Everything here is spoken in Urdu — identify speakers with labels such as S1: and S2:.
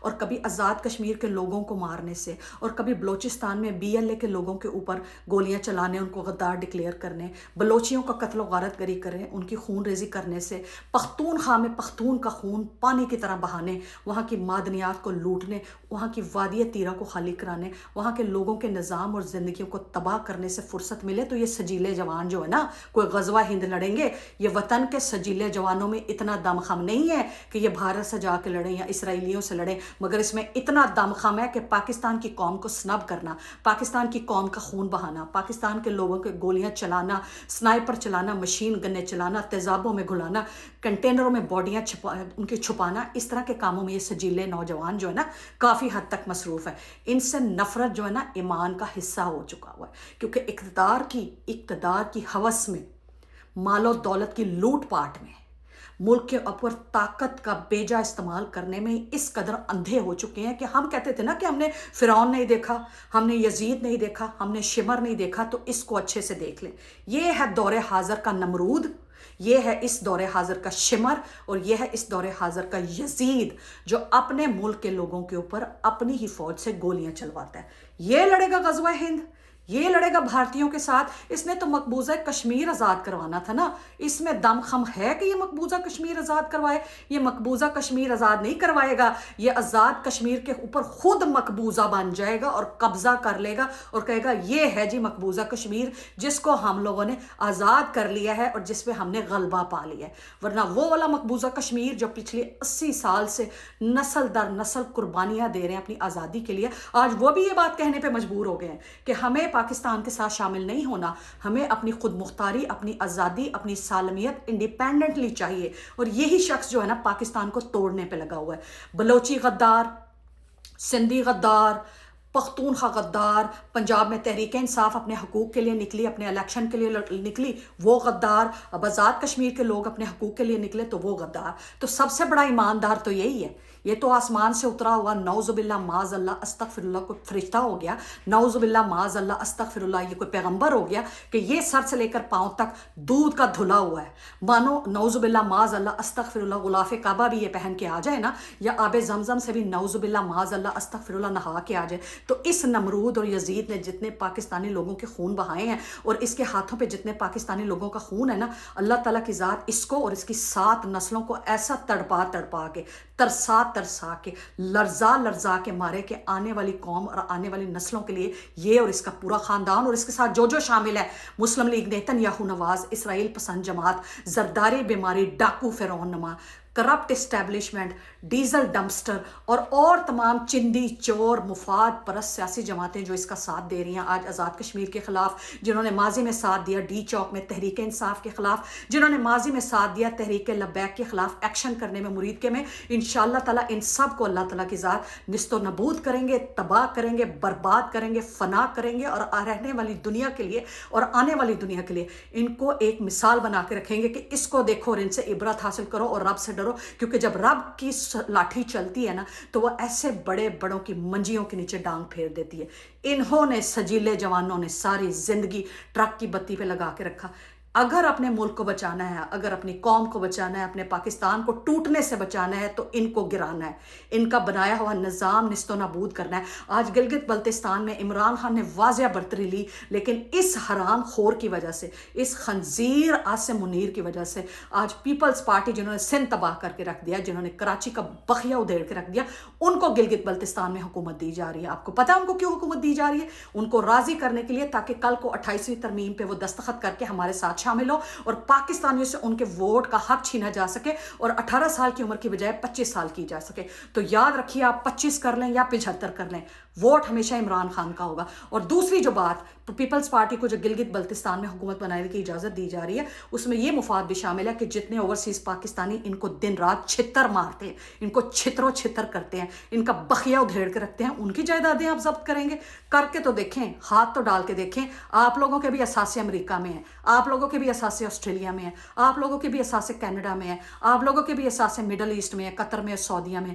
S1: اور کبھی آزاد کشمیر کے لوگوں کو مارنے سے، اور کبھی بلوچستان میں BLA کے لوگوں کے اوپر گولیاں چلانے، ان کو غدار ڈکلیئر کرنے، بلوچیوں کا قتل و غارت گری کریں، ان کی خون ریزی کرنے سے، پختونخوا میں پختون کا خون پانی کی طرح بہانے، وہاں کی معدنیات کو لوٹنے، وہاں کی وادی تیرہ کو خالی کرانے، وہاں کے لوگوں کے نظام اور زندگیوں کو تباہ کرنے سے فرصت ملے تو یہ سجیلے جوان جو ہے نا، کوئی غزوہ ہند لڑیں گے، یہ وطن کے سجیلے جوانوں میں اتنا دم خم نہیں ہے کہ یہ بھارت سے جا کے لڑیں یا اسرائیلیوں سے لڑیں، مگر اس میں اتنا دم خم ہے کہ پاکستان کی قوم کو سنب کرنا، پاکستان کی قوم کا خون بہانا، پاکستان کے لوگوں کے گولیاں چلانا، سنائپر چلانا، مشین گنے چلانا، تیزابوں میں گھلانا، کنٹینروں میں باڈیاں ان کی چھپانا، اس طرح کے کاموں میں یہ سجیلے نوجوان جو ہے نا کافی حد تک مصروف ہے۔ ان سے نفرت جو ہے نا ایمان کا حصہ ہو چکا ہوا ہے، کیونکہ اقتدار کی ہوس میں، مال و دولت کی لوٹ پاٹ میں، ملک کے اوپر طاقت کا بیجا استعمال کرنے میں اس قدر اندھے ہو چکے ہیں کہ ہم کہتے تھے نا کہ ہم نے فرعون نہیں دیکھا، ہم نے یزید نہیں دیکھا، ہم نے شمر نہیں دیکھا، تو اس کو اچھے سے دیکھ لیں۔ یہ ہے دور حاضر کا نمرود، یہ ہے اس دور حاضر کا شمر، اور یہ ہے اس دور حاضر کا یزید جو اپنے ملک کے لوگوں کے اوپر اپنی ہی فوج سے گولیاں چلواتا ہے۔ یہ لڑے گا غزوہ ہند، یہ لڑے گا بھارتیوں کے ساتھ۔ اس نے تو مقبوضہ کشمیر آزاد کروانا تھا نا، اس میں دم خم ہے کہ یہ مقبوضہ کشمیر آزاد کروائے؟ یہ مقبوضہ کشمیر آزاد نہیں کروائے گا، یہ آزاد کشمیر کے اوپر خود مقبوضہ بن جائے گا اور قبضہ کر لے گا اور کہے گا یہ ہے جی مقبوضہ کشمیر، جس کو ہم لوگوں نے آزاد کر لیا ہے اور جس پہ ہم نے غلبہ پا لیا ہے۔ ورنہ وہ والا مقبوضہ کشمیر جو پچھلے 80 سال سے نسل در نسل قربانیاں دے رہے ہیں اپنی آزادی کے لیے، آج وہ بھی یہ بات کہنے پہ مجبور ہو گئے ہیں کہ ہمیں پاکستان کے ساتھ شامل نہیں ہونا، ہمیں اپنی خود مختاری، اپنی آزادی، اپنی سالمیت انڈیپینڈنٹلی چاہیے۔ اور یہی شخص جو ہے نا پاکستان کو توڑنے پہ لگا ہوا ہے۔ بلوچی غدار، سندھی غدار، پختونخوا غدار، پنجاب میں تحریک انصاف اپنے حقوق کے لیے نکلی، اپنے الیکشن کے لیے نکلی، وہ غدار۔ اب آزاد کشمیر کے لوگ اپنے حقوق کے لیے نکلے تو وہ غدار۔ تو سب سے بڑا ایماندار تو یہی ہے، یہ تو آسمان سے اترا ہوا نعوذ باللہ معاذ اللہ استغفر اللہ کوئی فرشتہ ہو گیا، نعوذ باللہ معاذ اللہ استغفر اللہ یہ کوئی پیغمبر ہو گیا کہ یہ سر سے لے کر پاؤں تک دودھ کا دھلا ہوا ہے، مانو نعوذ باللہ معاذ اللہ استغفر اللہ غلاف کعبہ بھی یہ پہن کے آ جائے نا، یا آب زمزم سے بھی نعوذ باللہ معاذ اللہ استغفر اللہ نہا کے آ جائے، تو اس نمرود اور یزید نے جتنے پاکستانی لوگوں کے خون بہائے ہیں اور اس کے ہاتھوں پہ جتنے پاکستانی لوگوں کا خون ہے نا، اللہ تعالیٰ کی ذات اس کو اور اس کی 7 نسلوں کو ایسا تڑپا کے، ترسا کے، لرزا کے مارے کہ آنے والی قوم اور آنے والی نسلوں کے لیے یہ اور اس کا پورا خاندان اور اس کے ساتھ جو شامل ہے، مسلم لیگ، نیتن یاہو نواز، اسرائیل پسند جماعت، زرداری بیماری، ڈاکو فرعون نما، کرپٹ اسٹیبلشمنٹ، ڈیزل ڈمپسٹر اور تمام چندی چور مفاد پرست سیاسی جماعتیں جو اس کا ساتھ دے رہی ہیں آج آزاد کشمیر کے خلاف، جنہوں نے ماضی میں ساتھ دیا ڈی چوک میں تحریک انصاف کے خلاف، جنہوں نے ماضی میں ساتھ دیا تحریک لبیک کے خلاف ایکشن کرنے میں، مرید کے میں، انشاءاللہ تعالیٰ ان سب کو اللہ تعالیٰ کی ذات نست و نبود کریں گے، تباہ کریں گے، برباد کریں گے، فنا کریں گے، اور رہنے والی دنیا کے لیے اور آنے والی دنیا کے لیے ان کو ایک مثال بنا کے رکھیں گے کہ اس کو دیکھو اور ان سے عبرت حاصل کرو اور رب سے ڈرو، کیونکہ جب رب کی لاٹھی چلتی ہے نا تو وہ ایسے بڑے بڑوں کی منجیوں کے نیچے ڈانگ پھیر دیتی ہے۔ انہوں نے سجیلے جوانوں نے ساری زندگی ٹرک کی بتی پہ لگا کے رکھا۔ اگر اپنے ملک کو بچانا ہے، اگر اپنی قوم کو بچانا ہے، اپنے پاکستان کو ٹوٹنے سے بچانا ہے تو ان کو گرانا ہے، ان کا بنایا ہوا نظام نست و نابود کرنا ہے۔ آج گلگت بلتستان میں عمران خان نے واضح برتری لی، لیکن اس حرام خور کی وجہ سے، اس خنزیر عاصم منیر کی وجہ سے آج پیپلز پارٹی جنہوں نے سندھ تباہ کر کے رکھ دیا، جنہوں نے کراچی کا بخیہ ادھیڑ کے رکھ دیا، ان کو گلگت بلتستان میں حکومت دی جا رہی ہے۔ آپ کو پتہ ہے ان کو کیوں حکومت دی جا رہی ہے؟ ان کو راضی کرنے کے لیے تاکہ کل کو 28ویں ترمیم پہ وہ دستخط کر کے ہمارے ساتھ شامل ہو اور پاکستانیوں سے ان کے ووٹ کا حق چھینا جا سکے اور 18 سال کی عمر کی بجائے 25 سال کی جا سکے۔ تو یاد رکھیے، آپ 25 کر لیں یا 75 کر لیں، ووٹ ہمیشہ عمران خان کا ہوگا۔ اور دوسری جو بات، پیپلز پارٹی کو جو گلگت بلتستان میں حکومت بنانے کی اجازت دی جا رہی ہے، اس میں یہ مفاد بھی شامل ہے کہ جتنے اوورسیز پاکستانی ان کو دن رات چھتر مارتے ہیں، ان کو چھتروں چھتر کرتے ہیں، ان کا بخیہ ادھیڑ کے رکھتے ہیں، ان کی جائیدادیں آپ ضبط کریں گے؟ کر کے تو دیکھیں، ہاتھ تو ڈال کے دیکھیں۔ آپ لوگوں کے بھی اثاثے امریکہ میں ہیں، آپ لوگوں کے بھی اثاثے آسٹریلیا میں ہیں، آپ لوگوں کے بھی اثاثے کینیڈا میں ہیں، آپ لوگوں کے بھی اثاثے مڈل ایسٹ میں ہیں، قطر میں، سعودیہ میں۔